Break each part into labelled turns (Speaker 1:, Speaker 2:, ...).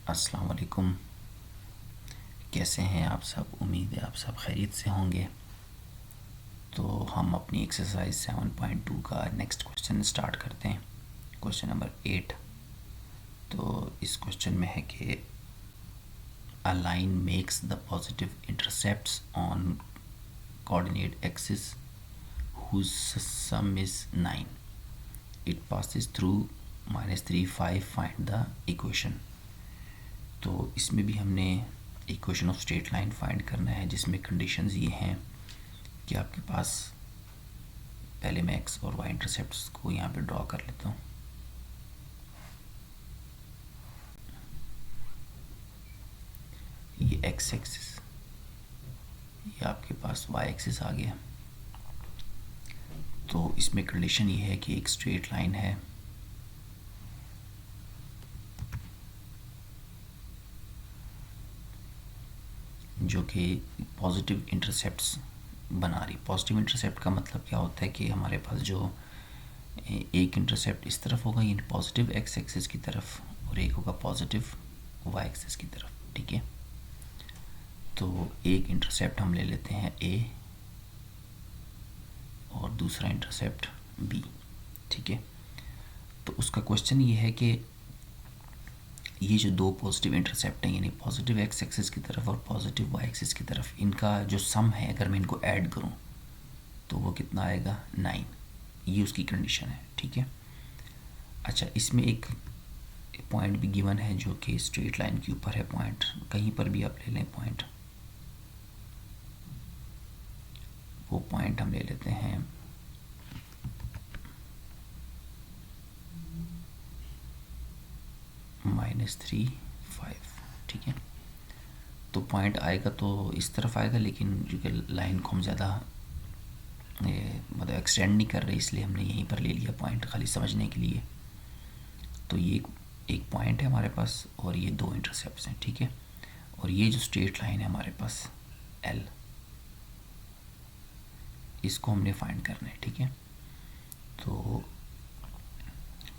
Speaker 1: अस्सलाम वालेकुम। कैसे हैं आप सब? उम्मीद है आप सब खैरियत से होंगे। तो हम अपनी एक्सरसाइज 7.2 का नेक्स्ट क्वेश्चन स्टार्ट करते हैं। Question number 8। तो इस क्वेश्चन में है कि a line makes the positive intercepts on coordinate axis whose sum is 9. It passes through -3, 5. Find the equation. तो इसमें भी हमने equation of straight line find करना है, जिसमें कंडीशंस ये हैं कि आपके पास, पहले मैं एक्स और वाई इंटरसेप्ट्स को यहाँ पे ड्रॉ कर लेता हूँ। ये एक्स एक्सिस, ये आपके पास वाई एक्सिस आ गया। तो इसमें कंडीशन ये है कि एक स्ट्रेट लाइन है जो कि पॉजिटिव इंटरसेप्ट्स बना रही। पॉजिटिव इंटरसेप्ट का मतलब क्या होता है कि हमारे पास जो एक इंटरसेप्ट इस तरफ होगा, यानी पॉजिटिव एक्स एक्सिस की तरफ, और एक होगा पॉजिटिव वाई एक्सिस की तरफ। ठीक है, तो एक इंटरसेप्ट हम ले लेते हैं ए और दूसरा इंटरसेप्ट बी। ठीक है, तो उसका क्वेश्चन ये है कि ये जो दो पॉजिटिव इंटरसेप्ट हैं, यानी पॉजिटिव एक्स एक्सिस की तरफ और पॉजिटिव वाई एक्सिस की तरफ, इनका जो सम है, अगर मैं इनको ऐड करूं तो वो कितना आएगा? 9। ये उसकी कंडीशन है। ठीक है, अच्छा, इसमें एक पॉइंट भी गिवन है जो कि स्ट्रेट लाइन के ऊपर है। पॉइंट कहीं पर भी आप ले लें पॉइंट, वो पॉइंट हम ले लेते हैं -3, 5। ठीक है, तो पॉइंट आएगा तो इस तरफ आएगा, लेकिन क्योंकि लाइन को हम ज़्यादा मतलब एक्सटेंड नहीं कर रहे, इसलिए हमने यहीं पर ले लिया पॉइंट, खाली समझने के लिए। तो ये एक पॉइंट है हमारे पास और ये दो इंटरसेप्ट्स हैं। ठीक है, और ये जो स्ट्रेट लाइन है हमारे पास एल, इसको हमने फाइंड करना है। ठीक है, तो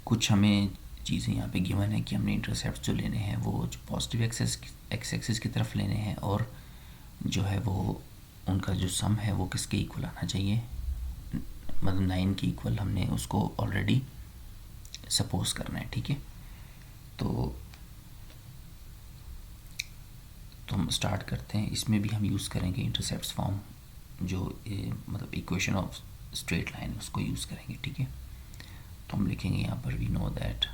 Speaker 1: कुछ हमें चीज़ें यहाँ पे गिवन है कि हमने इंटरसेप्ट जो लेने हैं वो जो पॉजिटिव एक्स एक्सिस की तरफ लेने हैं, और जो है वो उनका जो सम है वो किसके इक्वल आना चाहिए, मतलब 9 के इक्वल हमने उसको ऑलरेडी सपोज करना है। ठीक है, तो हम स्टार्ट करते हैं। इसमें भी हम यूज़ करेंगे इंटरसेप्ट्स फॉर्म, जो मतलब इक्वेशन ऑफ स्ट्रेट लाइन, उसको यूज़ करेंगे। ठीक है, तो हम लिखेंगे यहाँ पर we know that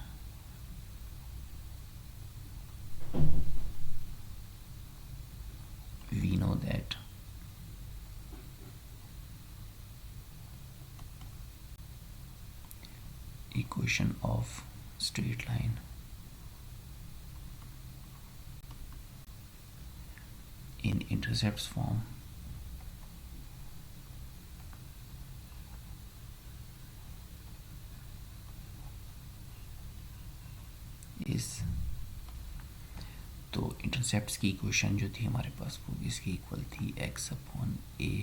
Speaker 1: equation of straight line in intercepts form is, तो इंटरसेप्ट्स की इक्वेशन जो थी हमारे पास वो इसकी इक्वल थी x upon a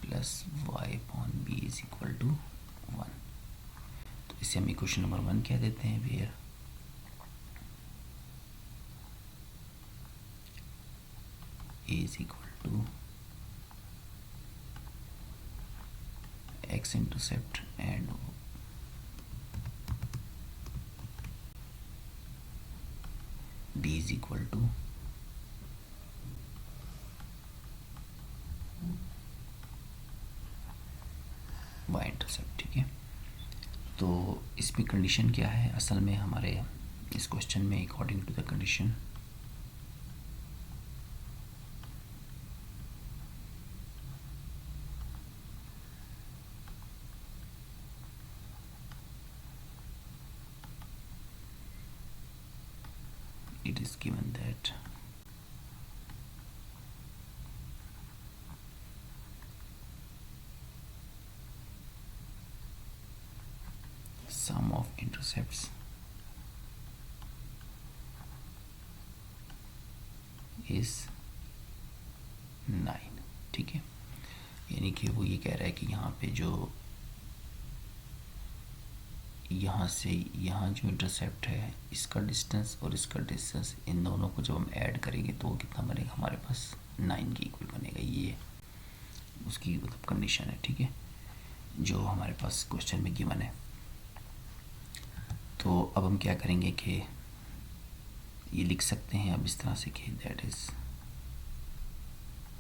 Speaker 1: plus y upon b is equal to 1। तो इसे हम इक्वेशन नंबर 1 कह देते हैं, where a is equal to x intercept and b is equal to y intercept. ठीक है, तो इसमें कंडीशन क्या है असल में हमारे इस क्वेश्चन में? According to the condition, it is given that sum of intercepts is 9। ठीक है, यानी कि वो ये कह रहा है कि यहाँ पे जो यहाँ से यहाँ जो इंटरसेप्ट है इसका डिस्टेंस और इसका डिस्टेंस, इन दोनों को जब हम ऐड करेंगे तो कितना बनेगा हमारे पास 9 के इक्वल बनेगा। ये उसकी मतलब कंडीशन है, ठीक है, जो हमारे पास क्वेश्चन में गिवन है। तो अब हम क्या करेंगे कि ये लिख सकते हैं अब इस तरह से कि दैट इज़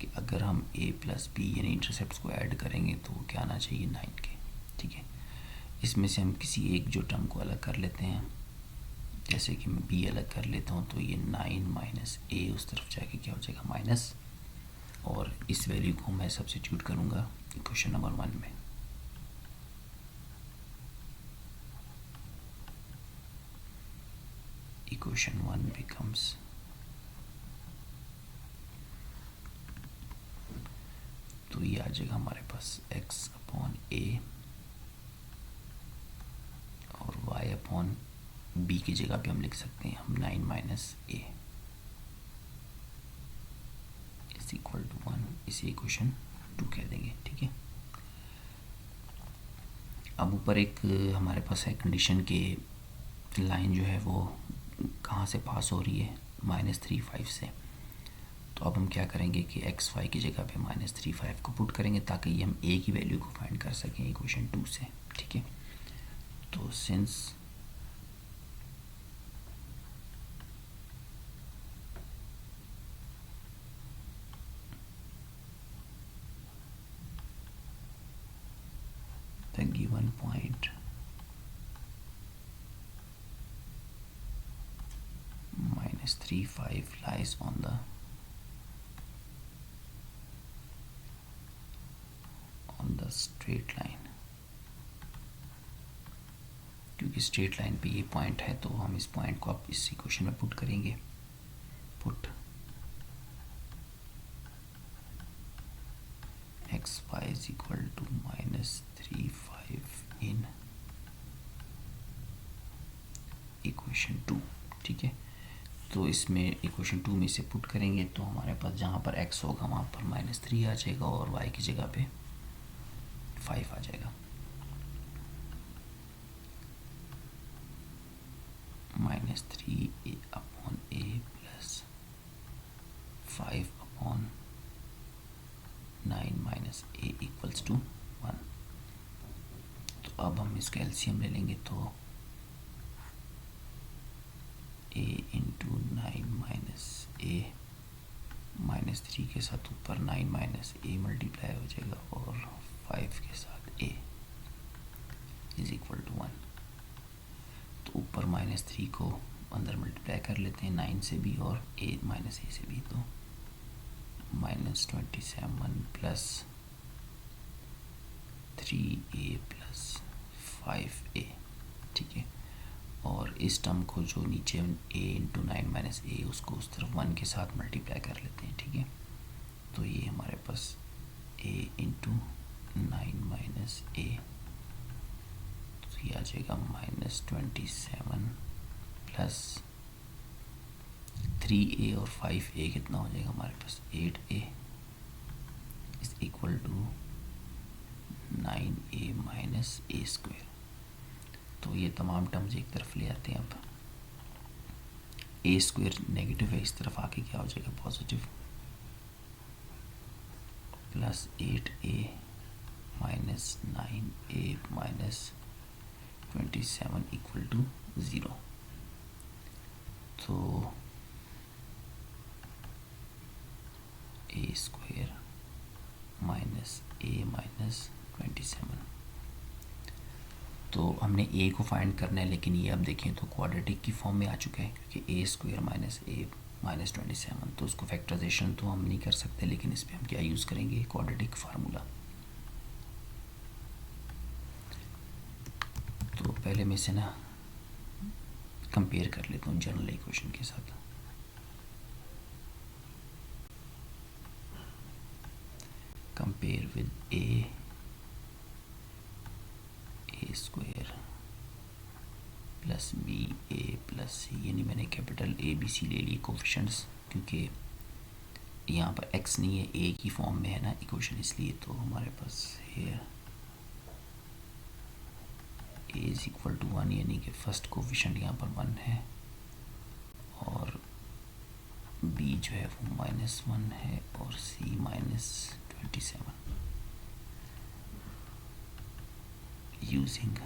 Speaker 1: कि अगर हम a प्लस बी यानी इंटरसेप्ट को ऐड करेंगे तो क्या आना चाहिए 9 के, ठीक है। इसमें से हम किसी एक जो टर्म को अलग कर लेते हैं, जैसे कि मैं b अलग कर लेता हूँ तो ये 9 माइनस a उस तरफ जाके क्या हो जाएगा माइनस, और इस वैल्यू को मैं सब्स्टिट्यूट करूँगा इक्वेशन नंबर 1 में। इक्वेशन 1 बिकम्स तो ये आ जाएगा हमारे पास x अपॉन a और y अपॉन b की जगह पे हम लिख सकते हैं हम 9 minus a is equal to 1, इसे इक्वेशन 2 कह देंगे, ठीक है। अब ऊपर एक हमारे पास है कंडीशन के लाइन जो है वो कहाँ से पास हो रही है -3 5 से। तो अब हम क्या करेंगे कि एक्स वाई की जगह पे -3 5 को पुट करेंगे ताकि ये हम a की वैल्यू को फाइंड कर सकें इक्वेशन 2 से, ठीक है। तो since the given point -3 5 lies on the straight line, क्योंकि स्ट्रेट लाइन पे ये पॉइंट है तो हम इस पॉइंट को अब इस इक्वेशन में पुट करेंगे। Put x y is equal to -3 5 in equation 2, ठीक है। तो इसमें इक्वेशन 2 में से पुट करेंगे तो हमारे पास जहाँ पर x होगा वहाँ पर -3 आ जाएगा और y की जगह पे 5 आ जाएगा। -3 upon a plus 5 upon 9 minus a equals to 1। तो अब हम इसका एलसीएम ले लेंगे तो a इंटू 9 माइनस a -3 के साथ ऊपर 9 माइनस a मल्टीप्लाई हो जाएगा और 5 के साथ a इज इक्वल टू 1। तो ऊपर -3 को अंदर मल्टीप्लाई कर लेते हैं 9 से भी और a माइनस a से भी, तो -27 प्लस 3a प्लस 5a, ठीक है। और इस टर्म को जो नीचे a इंटू 9 माइनस a उसको उस तरफ 1 के साथ मल्टीप्लाई कर लेते हैं, ठीक है। तो ये हमारे पास a इंटू 9 माइनस a, तो ये आ जाएगा -27 प्लस 3a और 5a कितना हो जाएगा हमारे पास 8a is equal to 9a minus a square. तो ये तमाम टर्म्स एक तरफ ले आते हैं। अब a स्क्वायर नेगेटिव है, इस तरफ आके क्या हो जाएगा positive, plus 8a minus 9a minus 27 equal to 0। तो a square minus a minus 27, तो हमने a को फाइंड करना है, लेकिन ये अब देखें तो क्वाड्रेटिक की फॉर्म में आ चुका है क्योंकि a square minus a minus 27, तो उसको फैक्टराइजेशन तो हम नहीं कर सकते, लेकिन इस पर हम क्या यूज़ करेंगे क्वाड्रेटिक फार्मूला। तो पहले मैं इसे ना कंपेयर कर लेता हूँ जनरल इक्वेशन के साथ। Compare with a square plus B a plus C, यानी मैंने कैपिटल A B C ले लिए कोफिशिएंट्स, क्योंकि यहाँ पर x नहीं है a की फॉर्म में है ना इक्वेशन, इसलिए। तो हमारे पास here a is equal to 1, यानी कि फर्स्ट कोफिशेंट यहाँ पर 1 है और बी जो है वो -1 है और सी -27 using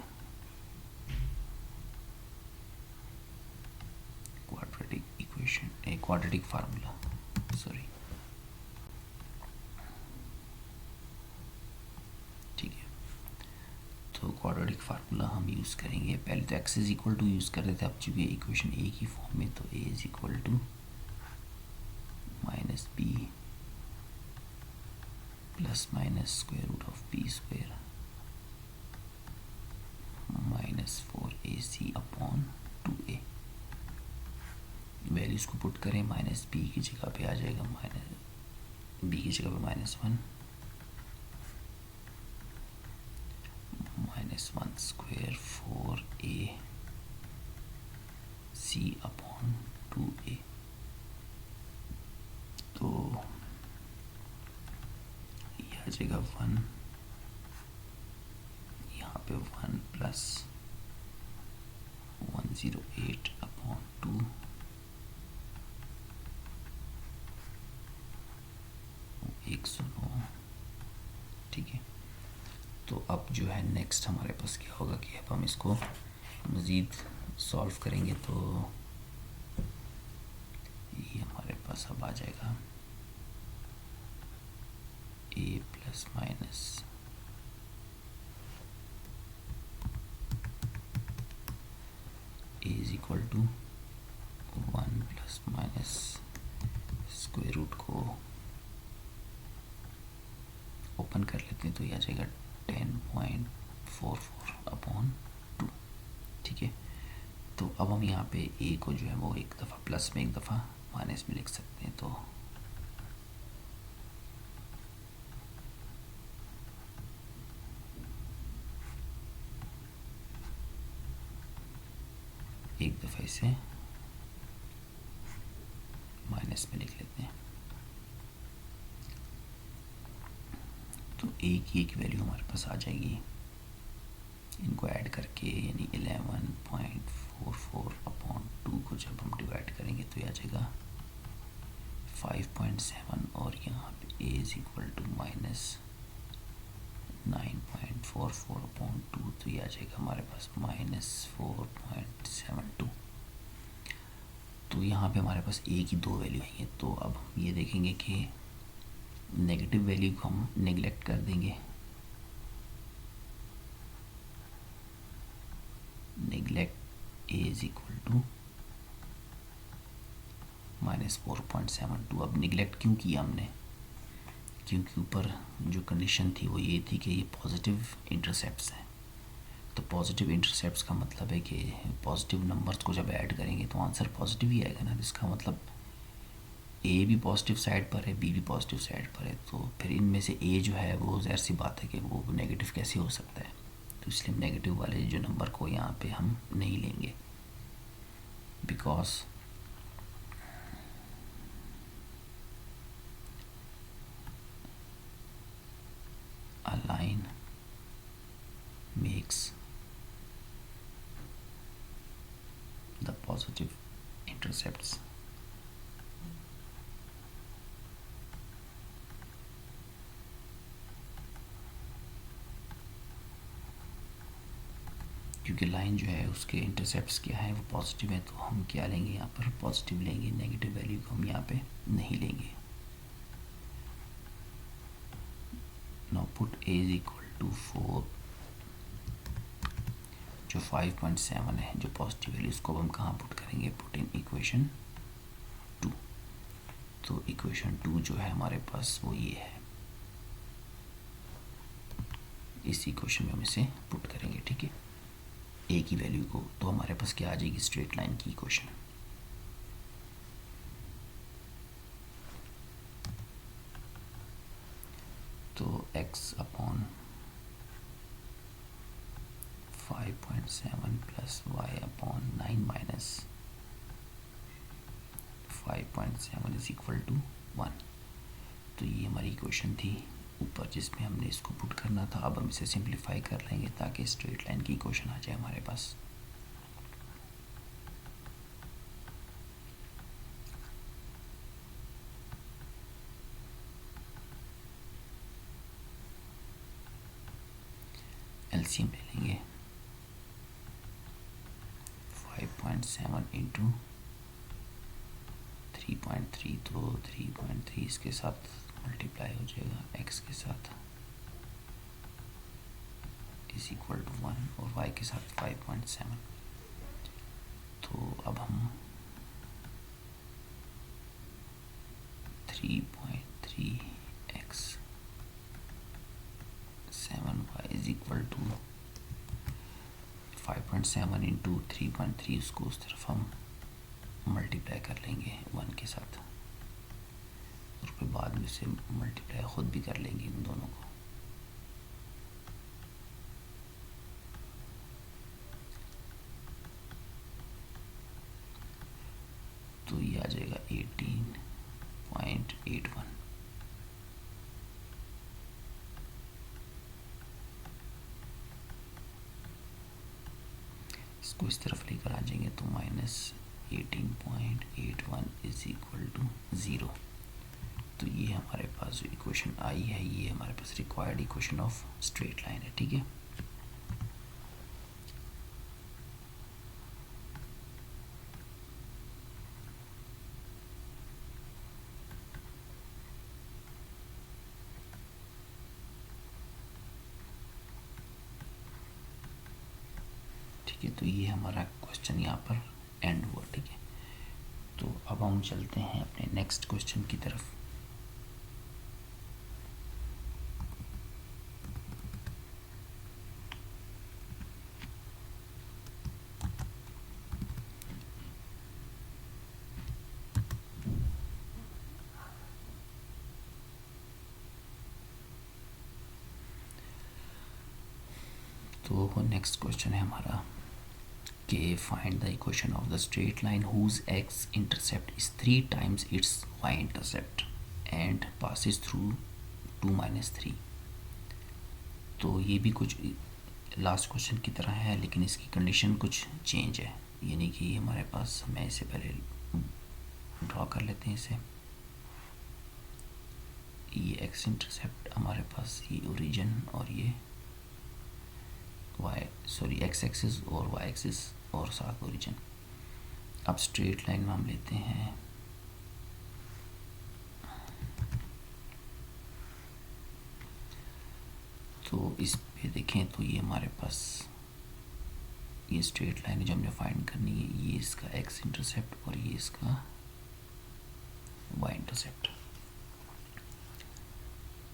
Speaker 1: quadratic equation, a quadratic formula, sorry, ठीक है। तो क्वाड्रेटिक फार्मूला हम यूज़ करेंगे। पहले तो x is equal to use कर रहे थे, अब चूँकि इक्वेशन ए की फॉर्म में, तो A is equal to -b plus minus square root of b square -4ac upon 2a। Values को पुट करें, -b की जगह पे आ जाएगा b की जगह पे -1 -1 स्क्वायर 4ac अपॉन 2a। तो ये आ जाएगा 1, यहाँ पे 1 प्लस 108 अपॉन 2 109, ठीक है। तो अब जो है नेक्स्ट हमारे पास क्या होगा कि अब हम इसको मज़ीद सॉल्व करेंगे, तो ये हमारे पास अब आ जाएगा a plus minus a is equal to 1 plus minus square root को ओपन कर लेते हैं, तो ये आ जाएगा 10.44 अपॉन 2, ठीक है। तो अब हम यहाँ पे a को जो है वो एक दफ़ा प्लस में एक दफ़ा माइनस में लिख सकते हैं, तो एक दफ़ा इसे माइनस में लिख लेते हैं। तो a की एक वैल्यू हमारे पास आ जाएगी, इनको ऐड करके, यानी 11.44 अपॉन 2 को जब हम डिवाइड करेंगे तो ये आ जाएगा 5.7 और यहाँ पे a is equal to -9.44 upon 2, तो ये आ जाएगा हमारे पास -4.72। तो यहाँ पे हमारे पास a की 2 वैल्यू आई है। तो अब हम ये देखेंगे कि नेगेटिव वैल्यू को हम नेगलेक्ट कर देंगे, neglect a is equal to -4.72। अब निगलेक्ट क्यों किया हमने, क्योंकि ऊपर जो कंडीशन थी वो ये थी कि ये पॉजिटिव इंटरसेप्ट्स हैं। तो पॉजिटिव इंटरसेप्ट्स का मतलब है कि पॉजिटिव नंबर्स को जब ऐड करेंगे तो आंसर पॉजिटिव ही आएगा ना। इसका मतलब ए भी पॉजिटिव साइड पर है, बी भी पॉजिटिव साइड पर है, तो फिर इनमें से ए जो है वो ज़ाहिर सी बात है कि वो नेगेटिव कैसे हो सकता है। तो इसलिए हम नेगेटिव वाले जो नंबर को यहाँ पे हम नहीं लेंगे, because a line makes the positive intercepts क्योंकि लाइन जो है उसके इंटरसेप्ट्स क्या है, वो पॉजिटिव है, तो हम क्या लेंगे यहाँ पर, पॉजिटिव लेंगे, नेगेटिव वैल्यू को हम यहाँ पे नहीं लेंगे। Now put a is equal to 4, जो 5.7 है जो पॉजिटिव वैल्यू, उसको हम कहाँ पुट करेंगे, पुट इन इक्वेशन 2। तो इक्वेशन 2 जो है हमारे पास वो ये है, इस इक्वेशन में हम इसे पुट करेंगे, ठीक है, a की वैल्यू को। तो हमारे पास क्या आ जाएगी, स्ट्रेट लाइन की इक्वेशन। तो x upon 5.7 plus y upon 9 minus 5.7 is equal to 1। तो ये हमारी इक्वेशन थी। ऊपर जिसमें हमने इसको पुट करना था। अब हम इसे सिंप्लीफाई कर लेंगे ताकि स्ट्रेट लाइन की इक्वेशन आ जाए हमारे पास। एलसीएम ले लेंगे 5.7 इंटू 3.3, तो 3.3 इसके साथ मल्टीप्लाई हो जाएगा x के साथ इज इक्वल टू 1 और y के साथ 5.7। तो अब हम 3.3x 7y is equal to 5.7 into 3.3, उसको उस तरफ हम मल्टीप्लाई कर लेंगे 1 के साथ और फिर बाद में से मल्टीप्लाई ख़ुद भी कर लेंगे इन दोनों को। तो ये आ जाएगा 18.81। इसको इस तरफ लेकर आ जाएंगे तो -18.81 इज इक्वल टू 0। तो ये हमारे पास जो इक्वेशन आई है ये हमारे पास required equation of straight line है। ठीक है, तो ये हमारा क्वेश्चन यहाँ पर एंड हुआ। ठीक है, तो अब हम चलते हैं अपने नेक्स्ट क्वेश्चन की तरफ। तो नेक्स्ट क्वेश्चन है हमारा कि find the equation of the straight line whose x intercept is 3 times its y intercept and passes through 2-3। तो ये भी कुछ लास्ट क्वेश्चन की तरह है, लेकिन इसकी कंडीशन कुछ चेंज है। यानी कि हमारे पास, मैं इसे पहले ड्रॉ कर लेते हैं इसे। ये एक्स इंटरसेप्ट हमारे पास, ये ओरिजिन और ये एक्स एक्सिस और वाई एक्सिस और साथ ओरिजिन। अब स्ट्रेट लाइन में हम लेते हैं तो इस पे देखें तो ये हमारे पास ये स्ट्रेट लाइन है जो हमने फाइंड करनी है। ये इसका एक्स इंटरसेप्ट और ये इसका वाई इंटरसेप्ट।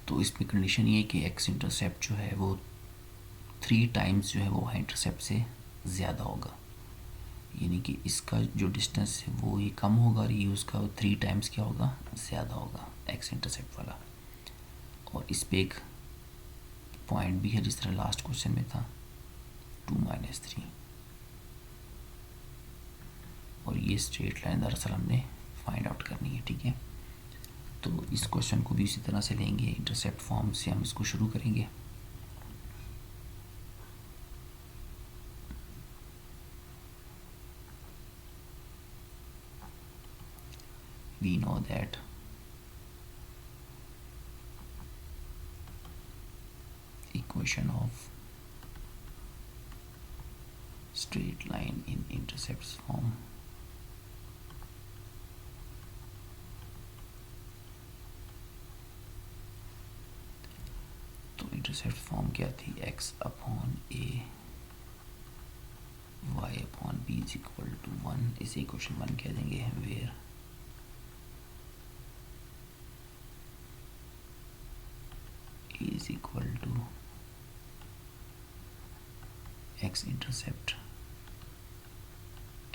Speaker 1: तो इसमें कंडीशन ये है कि एक्स इंटरसेप्ट जो है वो 3 टाइम्स जो है वो वाई इंटरसेप्ट से ज़्यादा होगा। यानी कि इसका जो डिस्टेंस है वो ये कम होगा और ये उसका 3 टाइम्स क्या होगा, ज़्यादा होगा एक्स इंटरसेप्ट वाला। और इस पे एक पॉइंट भी है जिस तरह लास्ट क्वेश्चन में था 2-3। और ये स्ट्रेट लाइन दरअसल हमने फाइंड आउट करनी है। ठीक है, तो इस क्वेश्चन को भी इसी तरह से लेंगे, इंटरसेप्ट फॉर्म से हम इसको शुरू करेंगे। We know that equation of straight line in intercepts form तो इंटरसेप्ट फॉर्म क्या थी, x upon a y upon b is equal to 1। इसे इक्वेशन 1 कह देंगे, where is equal to x intercept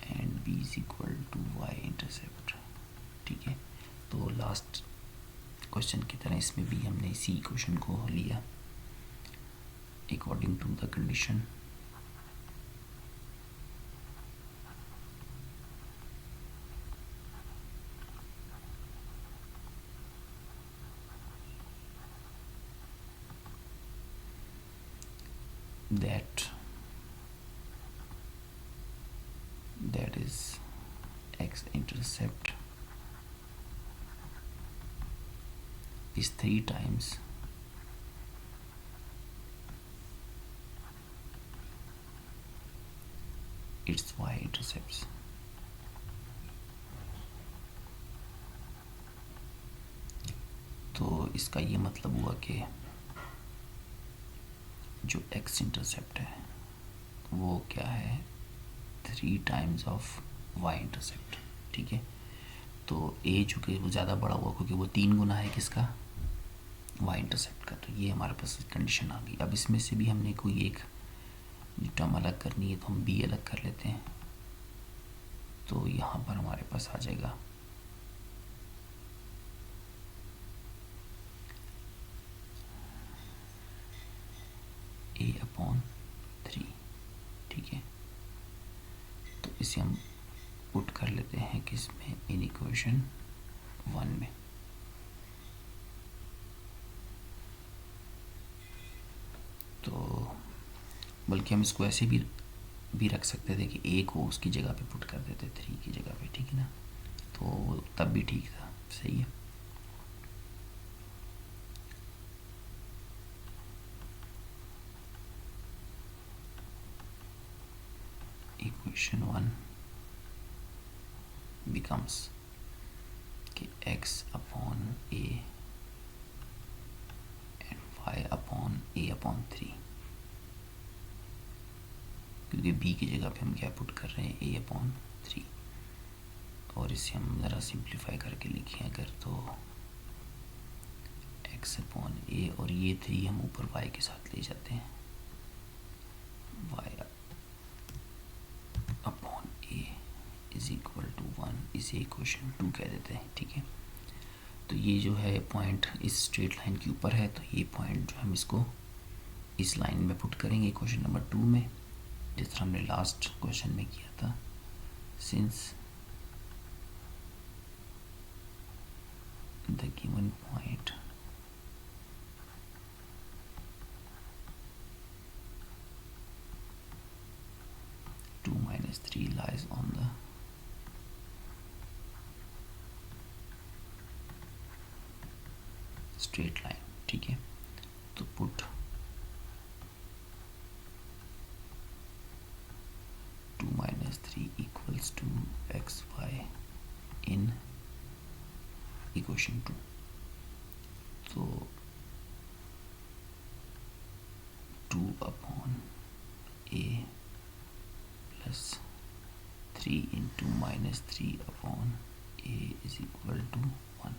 Speaker 1: and b is equal to y intercept। ठीक है, तो last question की तरह इसमें भी हमने इसी इक्वेशन को लिया according to the condition. that is x intercept is 3 times its y intercepts. तो इसका ये मतलब हुआ कि जो x इंटरसेप्ट है वो क्या है, 3 टाइम्स ऑफ y इंटरसेप्ट, ठीक है। तो a चूँकि वो ज़्यादा बड़ा हुआ क्योंकि वो 3 गुना है किसका, y इंटरसेप्ट का, तो ये हमारे पास कंडीशन आ गई। अब इसमें से भी हमने कोई एक टर्म अलग करनी है तो हम b अलग कर लेते हैं। तो यहाँ पर हमारे पास आ जाएगा a/3, ठीक है। तो इसे हम पुट कर लेते हैं किसमें, इन इक्वेशन 1 में। तो बल्कि हम इसको ऐसे भी रख सकते थे कि a को उसकी जगह पे पुट कर देते 3 की जगह पे, ठीक है ना। तो तब भी ठीक था, सही है। इक्वेशन 1 becomes कि x/a and y/a/3, क्योंकि b की जगह पे हम क्या पुट कर रहे हैं, a/3। और इसे हम ज़रा सिंप्लीफाई करके लिखें अगर, तो x/a और ये 3 हम ऊपर y के साथ ले जाते हैं, y/a इज इक्वल टू 1, इसे इक्वेशन 2 कह देते हैं, ठीक है। तो ये जो है पॉइंट इस स्ट्रेट लाइन के ऊपर है, तो ये पॉइंट जो हम इसको इस लाइन में पुट करेंगे क्वेश्चन नंबर 2 में, जिस तरह हमने लास्ट क्वेश्चन में किया था। Since the given point two minus 3 lies on the straight line, ठीक है। तो put 2 minus 3 equals to xy in equation 2। तो 2/a plus 3 into minus 3/a is equal to 1।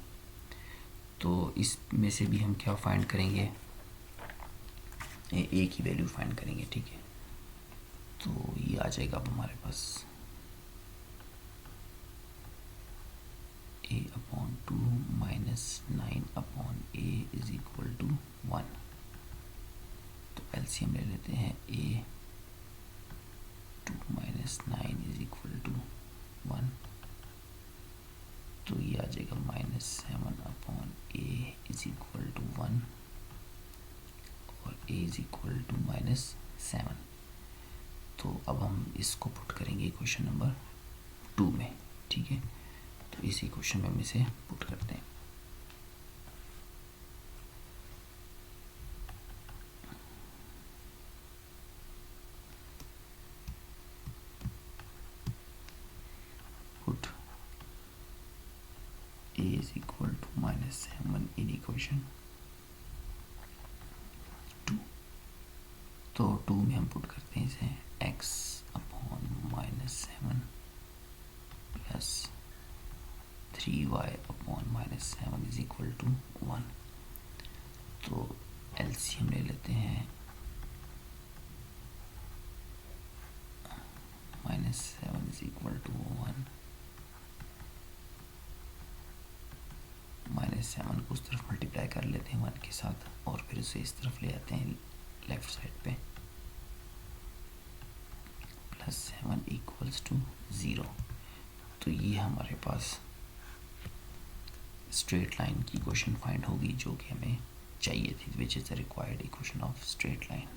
Speaker 1: तो इसमें से भी हम क्या फाइंड करेंगे, a की वैल्यू फाइंड करेंगे, ठीक है। तो ये आ जाएगा अब हमारे पास a/2 minus 9/a is equal to 1। तो एलसीएम ले लेते हैं, a2 minus 9 is equal to 1। तो ये आ जाएगा -7/a इज इक्वल टू 1 और a इज इक्वल टू -7। तो अब हम इसको पुट करेंगे क्वेश्चन नंबर 2 में, ठीक है। तो इसी क्वेश्चन में हम इसे पुट करते हैं। Put a is equal to -7 in equation 2। तो 2 में हम पुट करते हैं इसे x/-7 plus 3y/-7 is equal to 1। तो एलसीएम ले लेते हैं, -7 इज इक्वल टू 1, -7 को उस तरफ मल्टीप्लाई कर लेते हैं 1 के साथ और फिर उसे इस तरफ ले आते हैं लेफ्ट साइड पे, +7 इक्वल्स टू 0। तो ये हमारे पास स्ट्रेट लाइन की इक्वेशन फाइंड होगी जो कि हमें चाहिए थी, which is the required equation of straight line.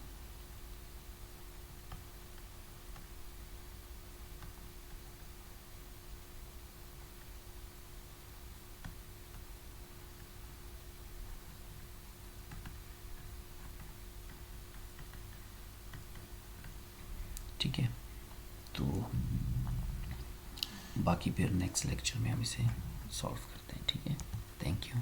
Speaker 1: ठीक है, तो बाकी फिर नेक्स्ट लेक्चर में हम इसे सॉल्व करते हैं, ठीक है। Thank you.